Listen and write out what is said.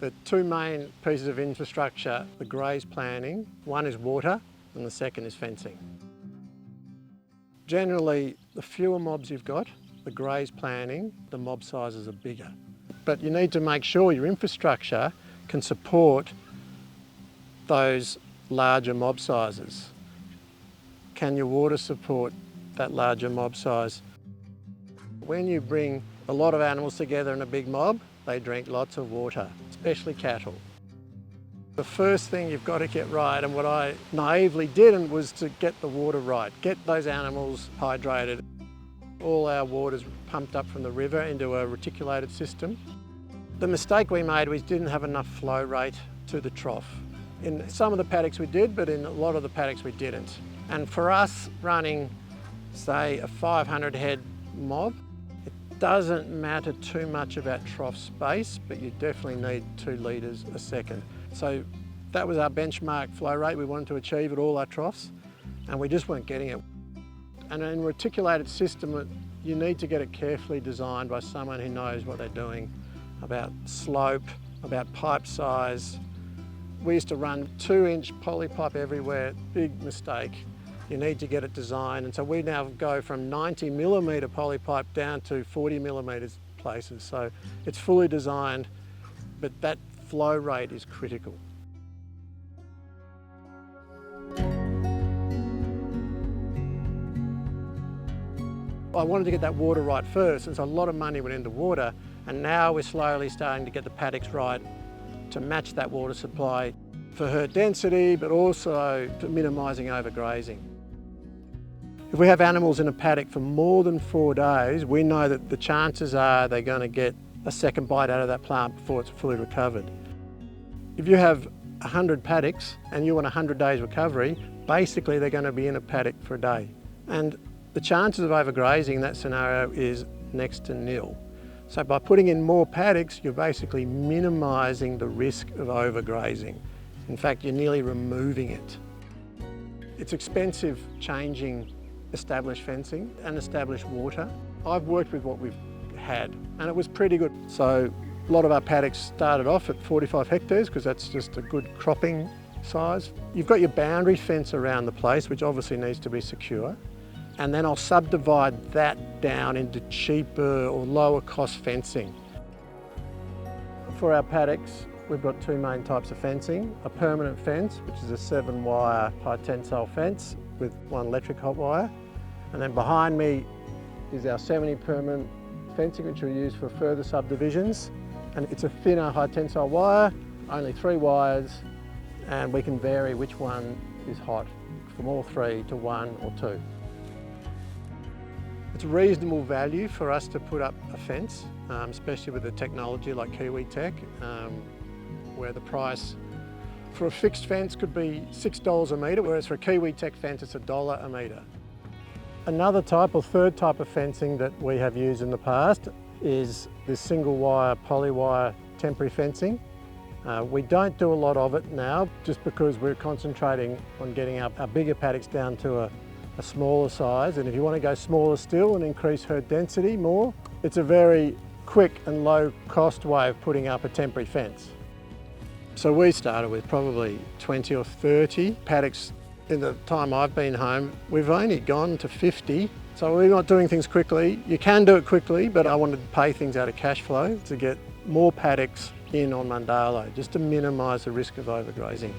The two main pieces of infrastructure, the graze planning, one is water and the second is fencing. Generally, the fewer mobs you've got, the graze planning, the mob sizes are bigger. But you need to make sure your infrastructure can support those larger mob sizes. Can your water support that larger mob size? When you bring a lot of animals together in a big mob, they drink lots of water, especially cattle. The first thing you've got to get right, and what I naively didn't, was to get the water right, get those animals hydrated. All our water's pumped up from the river into a reticulated system. The mistake we made was didn't have enough flow rate to the trough. In some of the paddocks we did, but in a lot of the paddocks we didn't. And for us running, say, a 500 head mob, it doesn't matter too much about trough space, but you definitely need 2 litres a second. So that was our benchmark flow rate we wanted to achieve at all our troughs, and we just weren't getting it. And in a reticulated system, you need to get it carefully designed by someone who knows what they're doing about slope, about pipe size. We used to run 2-inch poly pipe everywhere, big mistake. You need to get it designed, and so we now go from 90mm poly pipe down to 40mm places. So it's fully designed, but that flow rate is critical. I wanted to get that water right first, and so a lot of money went into water, and now we're slowly starting to get the paddocks right to match that water supply for herd density, but also for minimising overgrazing. If we have animals in a paddock for more than 4 days, we know that the chances are they're going to get a second bite out of that plant before it's fully recovered. If you have 100 paddocks and you want 100 days recovery, basically they're going to be in a paddock for a day. And the chances of overgrazing in that scenario is next to nil. So by putting in more paddocks, you're basically minimising the risk of overgrazing. In fact, you're nearly removing it. It's expensive changing established fencing and established water. I've worked with what we've had, and it was pretty good. So a lot of our paddocks started off at 45 hectares because that's just a good cropping size. You've got your boundary fence around the place, which obviously needs to be secure. And then I'll subdivide that down into cheaper or lower cost fencing. For our paddocks, we've got 2 main types of fencing. A permanent fence, which is a 7-wire high tensile fence with 1 electric hot wire. And then behind me is our semi-permanent fencing, which we use for further subdivisions. And it's a thinner high tensile wire, only 3 wires, and we can vary which one is hot from all 3 to 1 or 2. It's reasonable value for us to put up a fence, especially with the technology like Kiwi Tech, where the price for a fixed fence could be $6 a metre, whereas for a Kiwi Tech fence it's $1 a metre. Another type, or third type of fencing that we have used in the past is this single wire, poly wire temporary fencing. We don't do a lot of it now just because we're concentrating on getting our bigger paddocks down to a smaller size, and if you want to go smaller still and increase herd density more, it's a very quick and low cost way of putting up a temporary fence. So we started with probably 20 or 30 paddocks. In the time I've been home, we've only gone to 50. So we're not doing things quickly. You can do it quickly, but I wanted to pay things out of cash flow to get more paddocks in on Mandalo, just to minimise the risk of overgrazing.